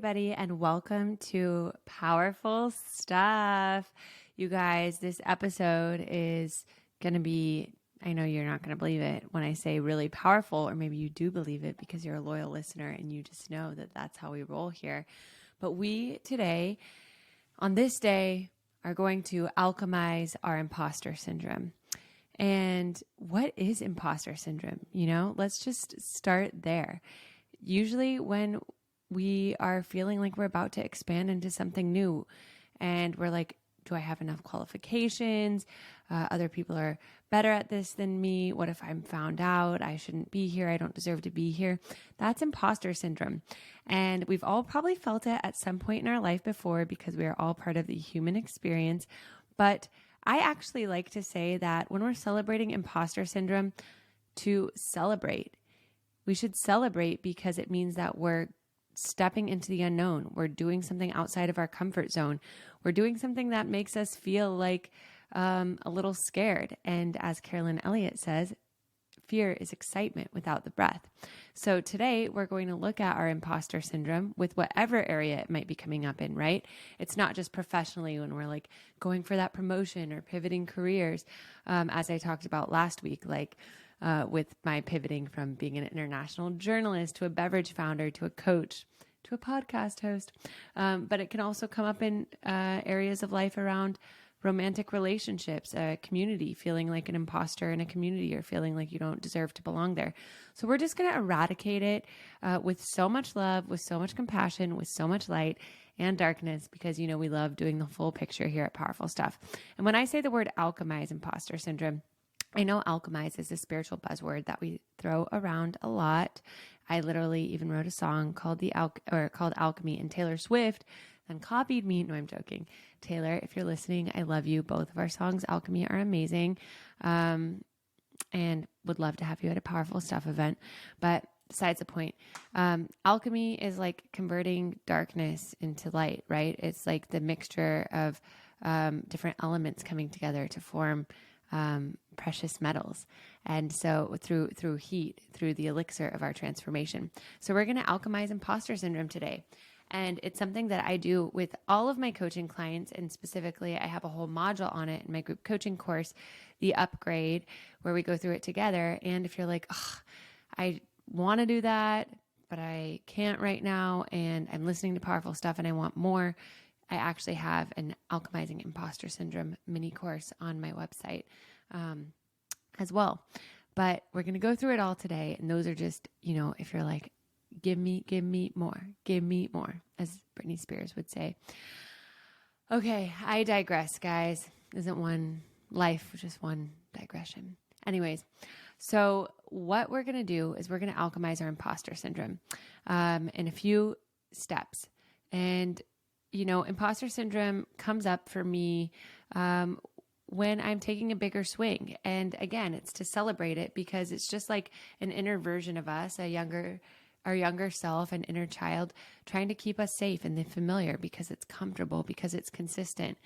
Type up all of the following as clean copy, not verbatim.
everybody, and welcome to Powerful Stuff. You guys, this episode is going to be, I know you're not going to believe it when I say really powerful, or maybe you do believe it because you're a loyal listener and you just know that that's how we roll here. But we today, on this day, are going to alchemize our imposter syndrome. And what is imposter syndrome? Let's just start there. Usually when we are feeling like we're about to expand into something new and we're like, do I have enough qualifications? Other people are better at this than me. What if I'm found out? I shouldn't be here. I don't deserve to be here. That's imposter syndrome. And we've all probably felt it at some point in our life before because we are all part of the human experience. But I actually like to say that when we're celebrating imposter syndrome, to celebrate. We should celebrate because it means that we're stepping into the unknown. We're doing something outside of our comfort zone. We're doing something that makes us feel like a little scared. And as Carolyn Elliott says, fear is excitement without the breath. So today we're going to look at our imposter syndrome with whatever area it might be coming up in, right? It's not just professionally when we're like going for that promotion or pivoting careers. As I talked about last week, with my pivoting from being an international journalist to a beverage founder to a coach to a podcast host. But it can also come up in areas of life around romantic relationships, a community, feeling like an imposter in a community or feeling like you don't deserve to belong there. So we're just going to eradicate it with so much love, with so much compassion, with so much light and darkness, because, we love doing the full picture here at Powerful Stuff. And when I say the word alchemize imposter syndrome, I know alchemize is a spiritual buzzword that we throw around a lot. I literally even wrote a song called called Alchemy, and Taylor Swift then copied me. No, I'm joking. Taylor, if you're listening, I love you. Both of our songs, Alchemy, are amazing. And would love to have you at a Powerful Stuff event. But besides the point, alchemy is like converting darkness into light, right? It's like the mixture of different elements coming together to form precious metals. And so through heat, through the elixir of our transformation. So we're going to alchemize imposter syndrome today. And it's something that I do with all of my coaching clients. And specifically, I have a whole module on it in my group coaching course, the upgrade, where we go through it together. And if you're like, oh, I want to do that, but I can't right now, and I'm listening to Powerful Stuff and I want more, I actually have an Alchemizing Imposter Syndrome mini course on my website as well. But we're going to go through it all today. And those are just, if you're like, give me more, as Britney Spears would say. Okay, I digress, guys. Isn't one life just one digression? Anyways, so what we're going to do is we're going to alchemize our imposter syndrome in a few steps. And imposter syndrome comes up for me when I'm taking a bigger swing. And again, it's to celebrate it because it's just like an inner version of us, our younger self, an inner child, trying to keep us safe in the familiar because it's comfortable, because it's consistent.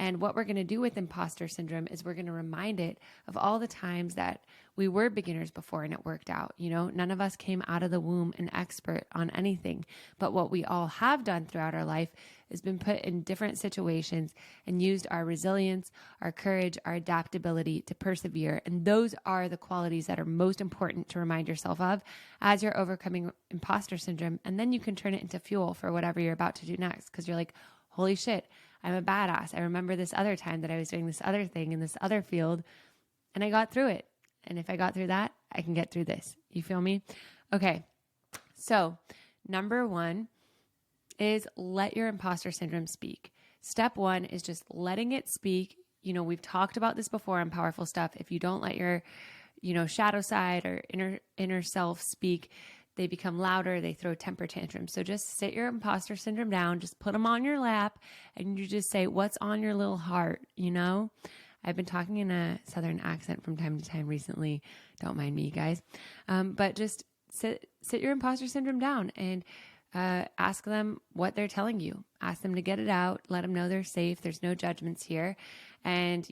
And what we're going to do with imposter syndrome is we're going to remind it of all the times that we were beginners before and it worked out. None of us came out of the womb an expert on anything, but what we all have done throughout our life has been put in different situations and used our resilience, our courage, our adaptability to persevere. And those are the qualities that are most important to remind yourself of as you're overcoming imposter syndrome. And then you can turn it into fuel for whatever you're about to do next, because you're like, holy shit, I'm a badass. I remember this other time that I was doing this other thing in this other field and I got through it. And if I got through that, I can get through this. You feel me? Okay. So number one is let your imposter syndrome speak. Step one is just letting it speak. We've talked about this before on Powerful Stuff. If you don't let your, shadow side or inner self speak, they become louder, they throw temper tantrums. So just sit your imposter syndrome down, just put them on your lap, and you just say, what's on your little heart, I've been talking in a Southern accent from time to time recently. Don't mind me, guys. But just sit your imposter syndrome down and ask them what they're telling you. Ask them to get it out. Let them know they're safe. There's no judgments here. And,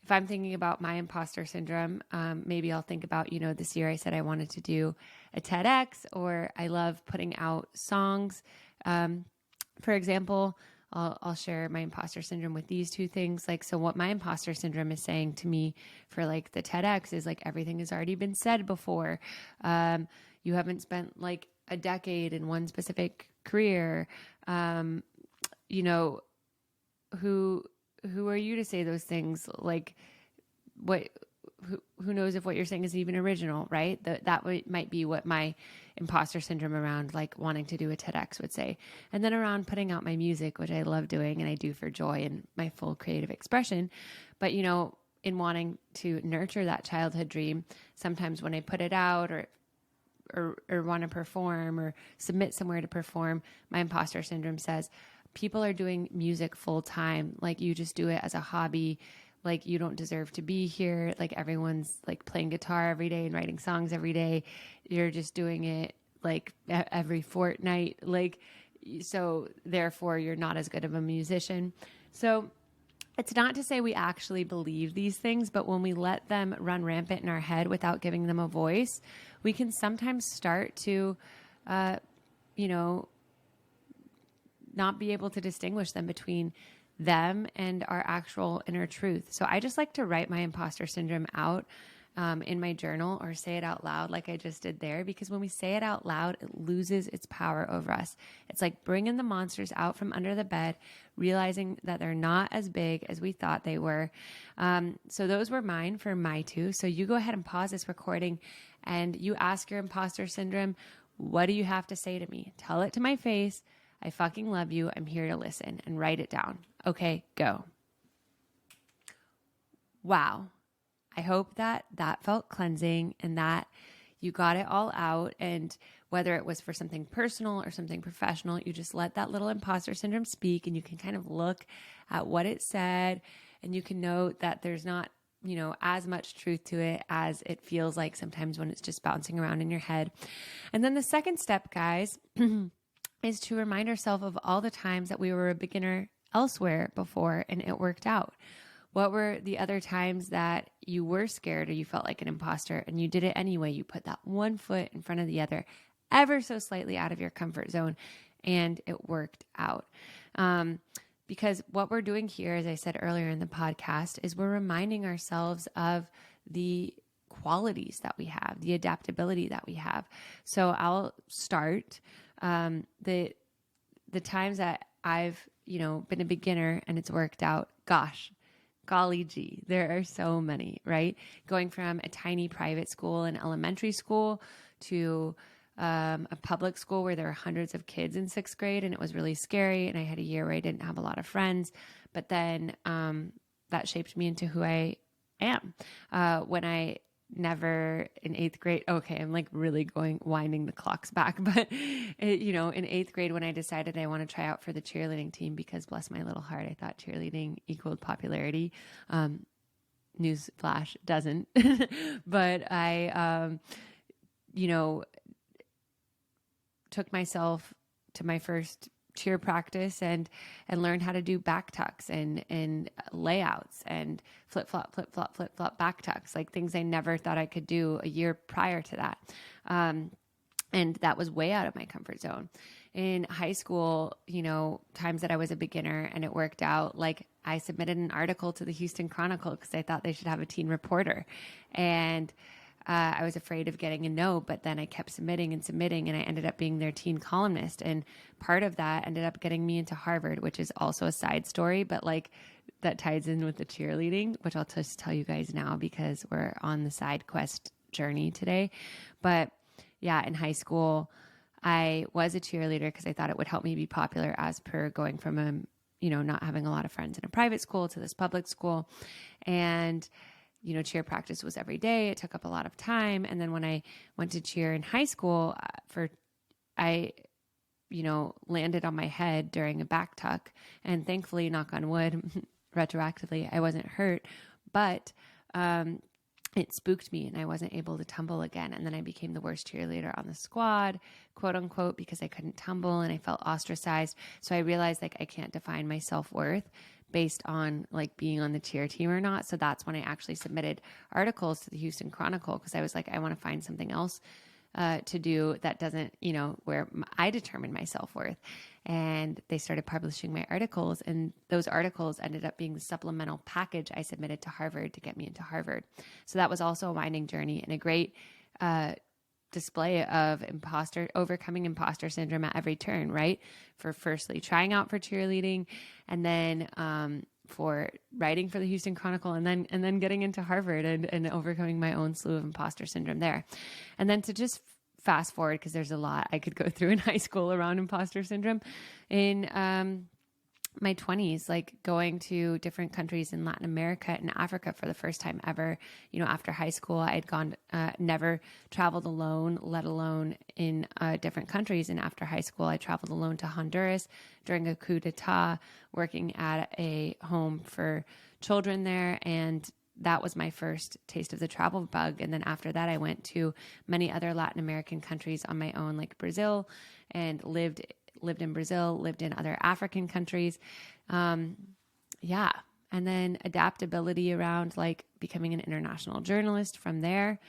if I'm thinking about my imposter syndrome, maybe I'll think about, this year I said I wanted to do a TEDx, or I love putting out songs For example, I'll share my imposter syndrome with these two things. Like, so what my imposter syndrome is saying to me for like the TEDx is like, everything has already been said before. You haven't spent like a decade in one specific career. You know, who are you to say those things? Like, who knows if what you're saying is even original, right? That might be what my imposter syndrome around like wanting to do a TEDx would say. And then around putting out my music, which I love doing and I do for joy and my full creative expression. But, you know, in wanting to nurture that childhood dream, sometimes when I put it out or want to perform or submit somewhere to perform, my imposter syndrome says, people are doing music full time. Like, you just do it as a hobby. Like, you don't deserve to be here. Like, everyone's like playing guitar every day and writing songs every day. You're just doing it like every fortnight. Like, so therefore you're not as good of a musician. So it's not to say we actually believe these things, but when we let them run rampant in our head without giving them a voice, we can sometimes start to, you know, not be able to distinguish them between them and our actual inner truth. So I just like to write my imposter syndrome out in my journal or say it out loud like I just did there, because when we say it out loud, it loses its power over us. It's like bringing the monsters out from under the bed, realizing that they're not as big as we thought they were. So those were mine for my two. So you go ahead and pause this recording and you ask your imposter syndrome, what do you have to say to me? Tell it to my face. I fucking love you. I'm here to listen, and write it down. Okay, go. Wow. I hope that felt cleansing and that you got it all out. And whether it was for something personal or something professional, you just let that little imposter syndrome speak, and you can kind of look at what it said, and you can note that there's not, you know, as much truth to it as it feels like sometimes when it's just bouncing around in your head. And then the second step, guys, is to remind ourselves of all the times that we were a beginner elsewhere before and it worked out. What were the other times that you were scared or you felt like an imposter and you did it anyway? You put that one foot in front of the other, ever so slightly out of your comfort zone, and it worked out. Because what we're doing here, as I said earlier in the podcast, is we're reminding ourselves of the qualities that we have, the adaptability that we have. So I'll start. The times that I've, you know, been a beginner and it's worked out, golly gee, there are so many, right? Going from a tiny private school in elementary school to a public school where there were hundreds of kids in 6th grade, and it was really scary. And I had a year where I didn't have a lot of friends, but then that shaped me into who I am. When I never in 8th grade. Okay. I'm like really winding the clocks back, but you know, in 8th grade, when I decided I want to try out for the cheerleading team, because bless my little heart, I thought cheerleading equaled popularity. Newsflash, doesn't, but I, you know, took myself to my first cheer practice and learned how to do back tucks and layouts and flip flop back tucks, like things I never thought I could do a year prior to that. And that was way out of my comfort zone. In high school, you know, times that I was a beginner and it worked out, like I submitted an article to the Houston Chronicle because I thought they should have a teen reporter. And I was afraid of getting a no, but then I kept submitting and I ended up being their teen columnist. And part of that ended up getting me into Harvard, which is also a side story, but like that ties in with the cheerleading, which I'll just tell you guys now because we're on the side quest journey today. But yeah, in high school, I was a cheerleader because I thought it would help me be popular as per going from a, you know, not having a lot of friends in a private school to this public school. And you know, cheer practice was every day. It took up a lot of time. And then when I went to cheer in high school, I, you know, landed on my head during a back tuck, and thankfully, knock on wood, retroactively, I wasn't hurt, but it spooked me and I wasn't able to tumble again. And then I became the worst cheerleader on the squad, quote unquote, because I couldn't tumble and I felt ostracized. So I realized like I can't define my self-worth based on like being on the cheer team or not. So that's when I actually submitted articles to the Houston Chronicle, because I was like, I want to find something else to do that doesn't, where I determine my self-worth. And they started publishing my articles, and those articles ended up being the supplemental package I submitted to Harvard to get me into Harvard. So that was also a winding journey and a great display of overcoming imposter syndrome at every turn, right? For firstly trying out for cheerleading, and then for writing for the Houston Chronicle, and then getting into Harvard and overcoming my own slew of imposter syndrome there. And then to just fast forward, because there's a lot I could go through in high school around imposter syndrome. In my 20s, like going to different countries in Latin America and Africa for the first time ever. After high school, I had never traveled alone, let alone in different countries. And after high school, I traveled alone to Honduras during a coup d'etat, working at a home for children there. And that was my first taste of the travel bug. And then after that, I went to many other Latin American countries on my own, like Brazil, and lived in Brazil, lived in other African countries. And then adaptability around like becoming an international journalist from there,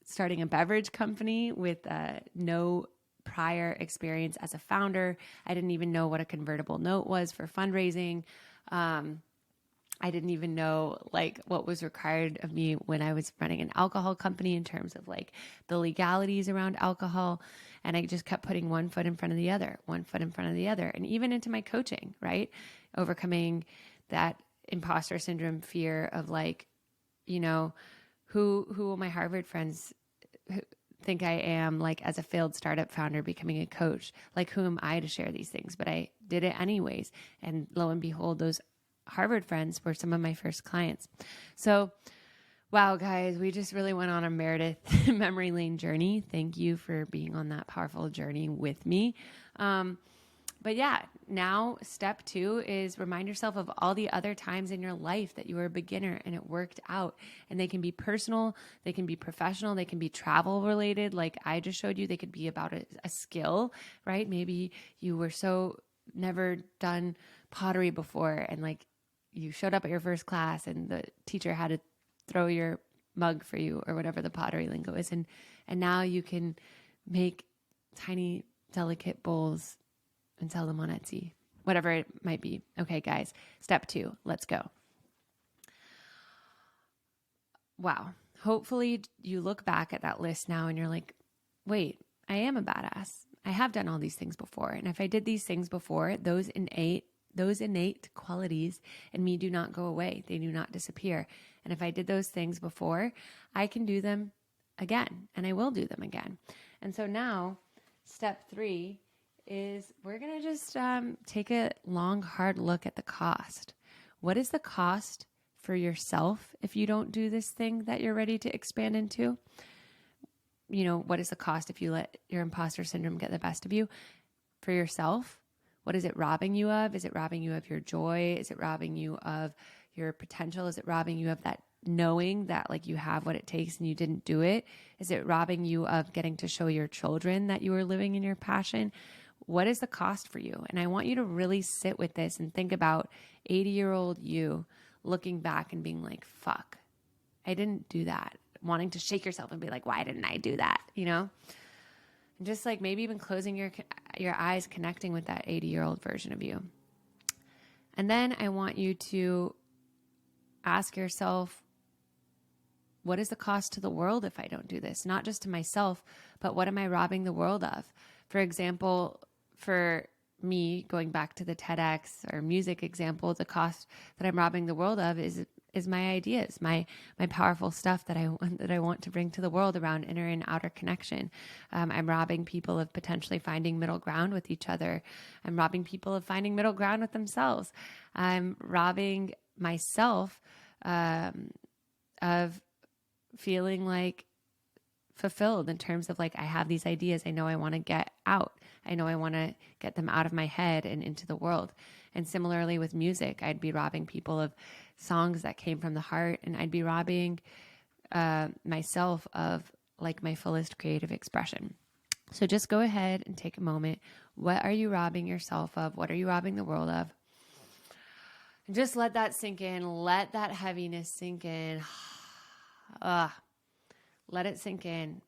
starting a beverage company with no prior experience as a founder. I didn't even know what a convertible note was for fundraising. I didn't even know like what was required of me when I was running an alcohol company in terms of like the legalities around alcohol. And I just kept putting one foot in front of the other, and even into my coaching, right? Overcoming that imposter syndrome fear of like, who will my Harvard friends think I am, like as a failed startup founder becoming a coach? Like, who am I to share these things? But I did it anyways. And lo and behold, those Harvard friends were some of my first clients. So, wow, guys, we just really went on a Meredith memory lane journey. Thank you for being on that powerful journey with me. But yeah, now step 2 is remind yourself of all the other times in your life that you were a beginner and it worked out. And they can be personal, they can be professional, they can be travel related. Like I just showed you, they could be about a skill, right? Maybe you were never done pottery before, and like you showed up at your first class and the teacher had to throw your mug for you, or whatever the pottery lingo is. And now you can make tiny, delicate bowls and sell them on Etsy, whatever it might be. Okay, guys, step 2, let's go. Wow. Hopefully you look back at that list now and you're like, wait, I am a badass. I have done all these things before. And if I did these things before, those innate qualities in me do not go away. They do not disappear. And if I did those things before, I can do them again, and I will do them again. And so now step 3 is we're going to just take a long, hard look at the cost. What is the cost for yourself if you don't do this thing that you're ready to expand into? What is the cost if you let your imposter syndrome get the best of you? For yourself, what is it robbing you of? Is it robbing you of your joy? Is it robbing you of your potential? Is it robbing you of that knowing that like you have what it takes and you didn't do it? Is it robbing you of getting to show your children that you are living in your passion? What is the cost for you? And I want you to really sit with this and think about 80-year-old you looking back and being like, fuck, I didn't do that. Wanting to shake yourself and be like, why didn't I do that? And just like maybe even closing your eyes, connecting with that 80-year-old version of you. And then I want you to ask yourself, what is the cost to the world if I don't do this? Not just to myself, but what am I robbing the world of? For example, for me, going back to the TEDx or music example, the cost that I'm robbing the world of is my ideas, my powerful stuff that I want to bring to the world around inner and outer connection. I'm robbing people of potentially finding middle ground with each other. I'm robbing people of finding middle ground with themselves. I'm robbing myself of feeling like fulfilled in terms of like, I have these ideas. I know I want to get out. I know I want to get them out of my head and into the world. And similarly with music, I'd be robbing people of songs that came from the heart, and I'd be robbing myself of like my fullest creative expression. So just go ahead and take a moment. What are you robbing yourself of? What are you robbing the world of? And just let that sink in. Let that heaviness sink in. Let it sink in.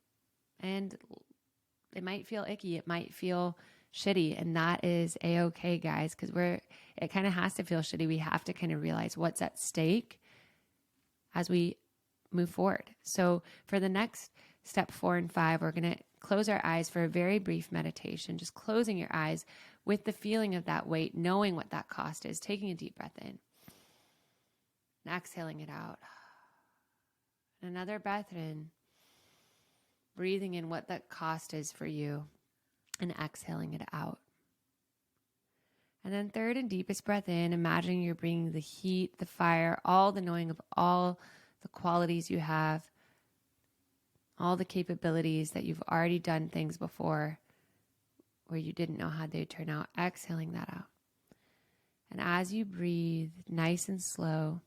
And it might feel icky. It might feel shitty. And that is a-okay, guys, because it kind of has to feel shitty. We have to kind of realize what's at stake as we move forward. So for the next step 4 and 5, we're going to close our eyes for a very brief meditation, just closing your eyes with the feeling of that weight, knowing what that cost is, taking a deep breath in and exhaling it out. Another breath in, breathing in what that cost is for you and exhaling it out. And then third and deepest breath in, imagining you're bringing the heat, the fire, all the knowing of all the qualities you have, all the capabilities that you've already done things before where you didn't know how they'd turn out, exhaling that out. And as you breathe nice and slow,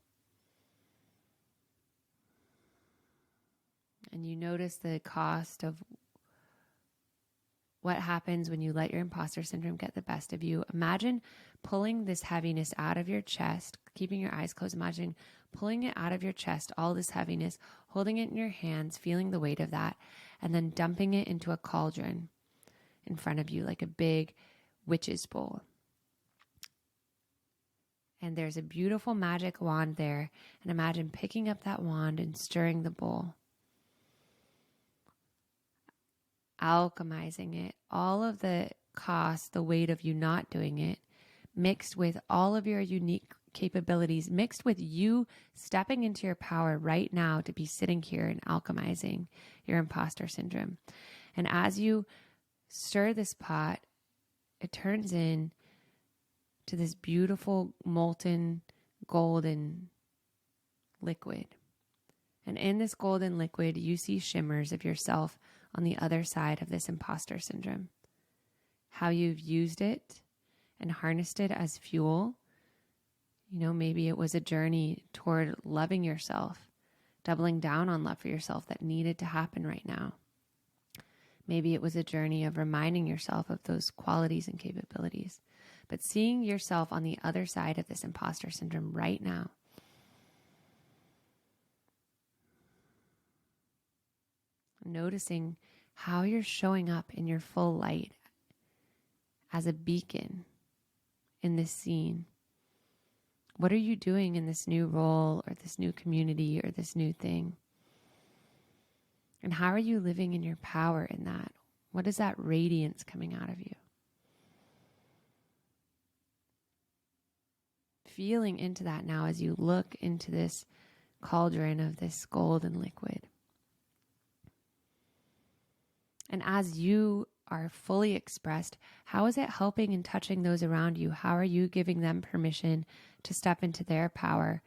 and you notice the cost of what happens when you let your imposter syndrome get the best of you, imagine pulling this heaviness out of your chest, keeping your eyes closed, imagine pulling it out of your chest, all this heaviness, holding it in your hands, feeling the weight of that, and then dumping it into a cauldron in front of you like a big witch's bowl. And there's a beautiful magic wand there, and imagine picking up that wand and stirring the bowl, alchemizing it, all of the cost, the weight of you not doing it, mixed with all of your unique capabilities, mixed with you stepping into your power right now to be sitting here and alchemizing your imposter syndrome. And as you stir this pot, it turns in to this beautiful molten golden liquid. And in this golden liquid, you see shimmers of yourself on the other side of this imposter syndrome. How you've used it and harnessed it as fuel. You know, maybe it was a journey toward loving yourself, doubling down on love for yourself that needed to happen right now. Maybe it was a journey of reminding yourself of those qualities and capabilities. But seeing yourself on the other side of this imposter syndrome right now, noticing how you're showing up in your full light as a beacon in this scene. What are you doing in this new role or this new community or this new thing? And how are you living in your power in that? What is that radiance coming out of you? Feeling into that now as you look into this cauldron of this golden liquid. And as you are fully expressed, how is it helping and touching those around you? How are you giving them permission to step into their power?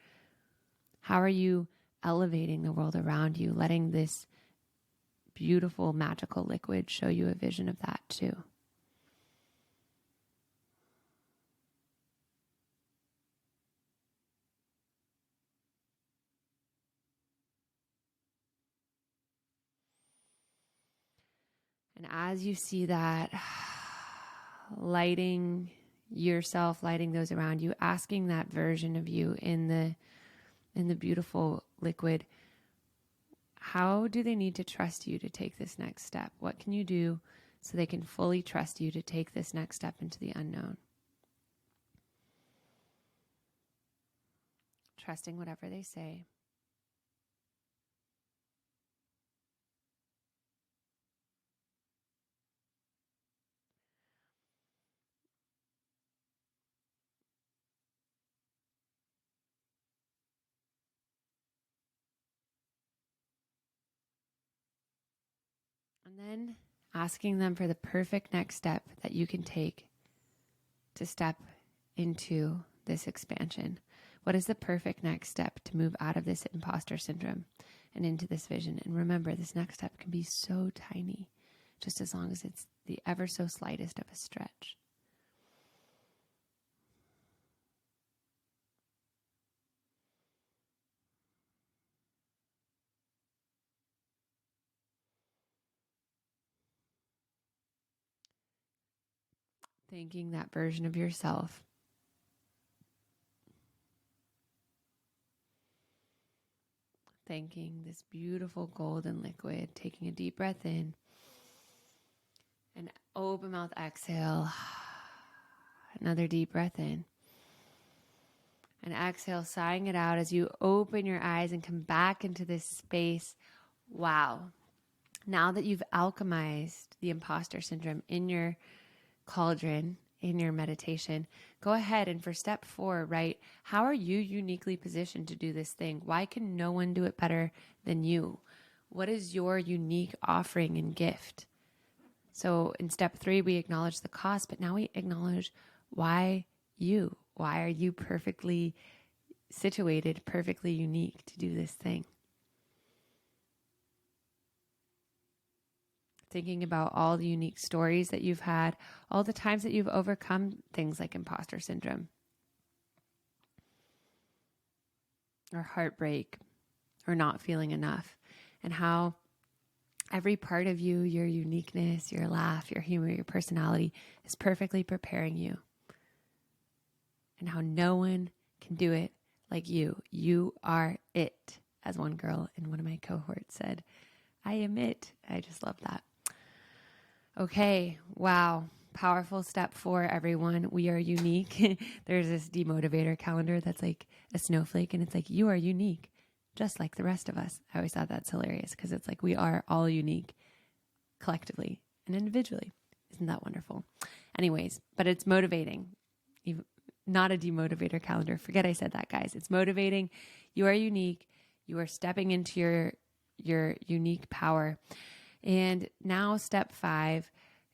How are you elevating the world around you, letting this beautiful, magical liquid show you a vision of that too? And as you see that lighting yourself, lighting those around you, asking that version of you in the beautiful liquid, how do they need to trust you to take this next step? What can you do so they can fully trust you to take this next step into the unknown? Trusting whatever they say. And then asking them for the perfect next step that you can take to step into this expansion. What is the perfect next step to move out of this imposter syndrome and into this vision? And remember, this next step can be so tiny, just as long as it's the ever so slightest of a stretch. Thanking that version of yourself. Thanking this beautiful golden liquid, taking a deep breath in And open mouth exhale. Another deep breath in. And exhale, sighing it out as you open your eyes and come back into this space. Wow. Now that you've alchemized the imposter syndrome in your cauldron, in your meditation, go ahead and for step 4, write, how are you uniquely positioned to do this thing? Why can no one do it better than you? What is your unique offering and gift? So in step 3, we acknowledge the cost, but now we acknowledge why you. Why are you perfectly situated, perfectly unique to do this thing? Thinking about all the unique stories that you've had, all the times that you've overcome things like imposter syndrome or heartbreak or not feeling enough, and how every part of you, your uniqueness, your laugh, your humor, your personality is perfectly preparing you, and how no one can do it like you. You are it, as one girl in one of my cohorts said. I am it. I just love that. Okay, wow. Powerful step 4, everyone. We are unique. There's this demotivator calendar that's like a snowflake, and it's like, you are unique, just like the rest of us. I always thought that's hilarious because it's like we are all unique collectively and individually. Isn't that wonderful? Anyways, but it's motivating. Not a demotivator calendar. Forget I said that, guys. It's motivating. You are unique. You are stepping into your unique power. And now step 5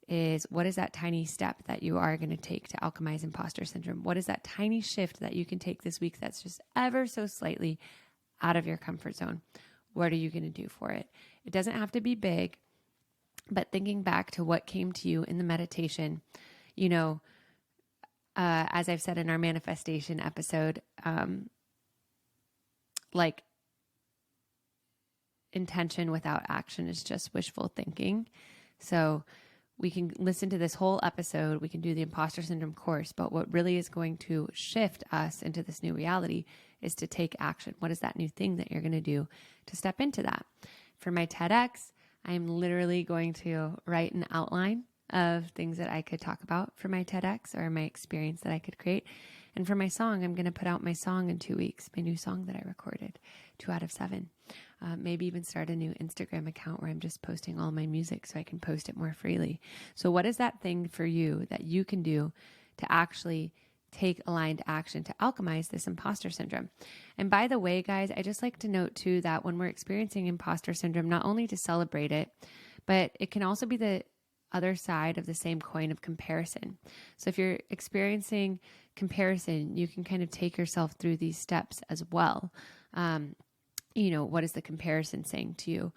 is, what is that tiny step that you are going to take to alchemize imposter syndrome? What is that tiny shift that you can take this week that's just ever so slightly out of your comfort zone? What are you going to do for it? It doesn't have to be big, but thinking back to what came to you in the meditation, as I've said in our manifestation episode, like intention without action is just wishful thinking. So we can listen to this whole episode. We can do the imposter syndrome course, but what really is going to shift us into this new reality is to take action. What is that new thing that you're going to do to step into that? For my TEDx, I'm literally going to write an outline of things that I could talk about for my TEDx or my experience that I could create. And for my song, I'm going to put out my song in 2 weeks, my new song that I recorded, 2 out of 7. Maybe even start a new Instagram account where I'm just posting all my music so I can post it more freely. So what is that thing for you that you can do to actually take aligned action to alchemize this imposter syndrome? And by the way, guys, I just like to note too that when we're experiencing imposter syndrome, not only to celebrate it, but it can also be the other side of the same coin of comparison. So if you're experiencing comparison, you can kind of take yourself through these steps as well. What is the comparison saying to you?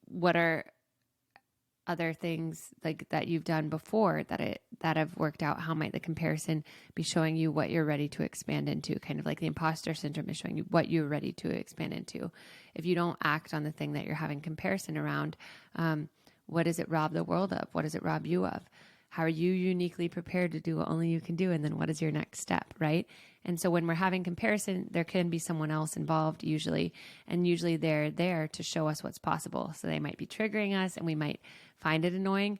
What are other things like that you've done before that have worked out? How might the comparison be showing you what you're ready to expand into? Kind of like the imposter syndrome is showing you what you're ready to expand into. If you don't act on the thing that you're having comparison around, what does it rob the world of? What does it rob you of? How are you uniquely prepared to do what only you can do? And then what is your next step, right? And so when we're having comparison, there can be someone else involved usually, and usually they're there to show us what's possible. So they might be triggering us and we might find it annoying,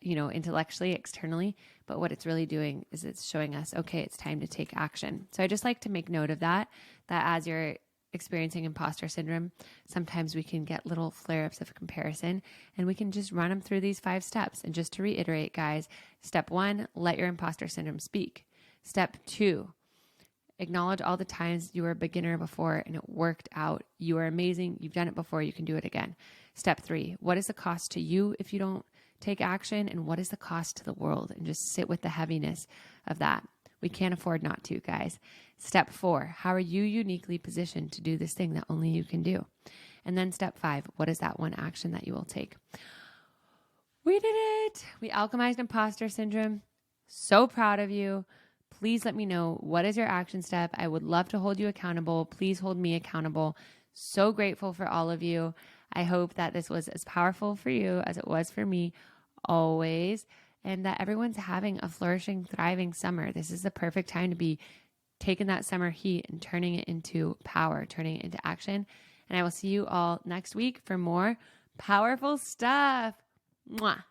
intellectually, externally, but what it's really doing is it's showing us, okay, it's time to take action. So I just like to make note of that as you're experiencing imposter syndrome, sometimes we can get little flare-ups of comparison, and we can just run them through these 5 steps. And just to reiterate, guys, step 1, let your imposter syndrome speak. Step 2, acknowledge all the times you were a beginner before and it worked out. You are amazing. You've done it before. You can do it again. Step 3, what is the cost to you if you don't take action? And what is the cost to the world? And just sit with the heaviness of that. We can't afford not to, guys. Step 4, how are you uniquely positioned to do this thing that only you can do? And then step 5, what is that one action that you will take? We did it. We alchemized imposter syndrome. So proud of you. Please let me know, what is your action step? I would love to hold you accountable. Please hold me accountable. So grateful for all of you. I hope that this was as powerful for you as it was for me always, and that everyone's having a flourishing, thriving summer. This is the perfect time to be taking that summer heat and turning it into power, turning it into action. And I will see you all next week for more powerful stuff. Mwah.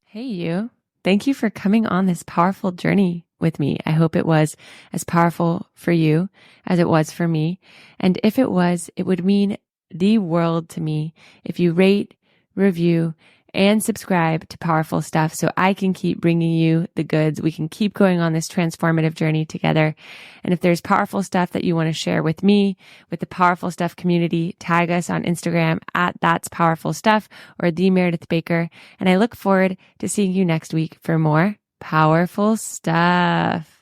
Hey, you. Thank you for coming on this powerful journey with me. I hope it was as powerful for you as it was for me. And if it was, it would mean the world to me if you rate, review, and subscribe to Powerful Stuff so I can keep bringing you the goods. We can keep going on this transformative journey together. And if there's powerful stuff that you want to share with me, with the Powerful Stuff community, tag us on Instagram at That's Powerful Stuff or the Meredith Baker. And I look forward to seeing you next week for more powerful stuff.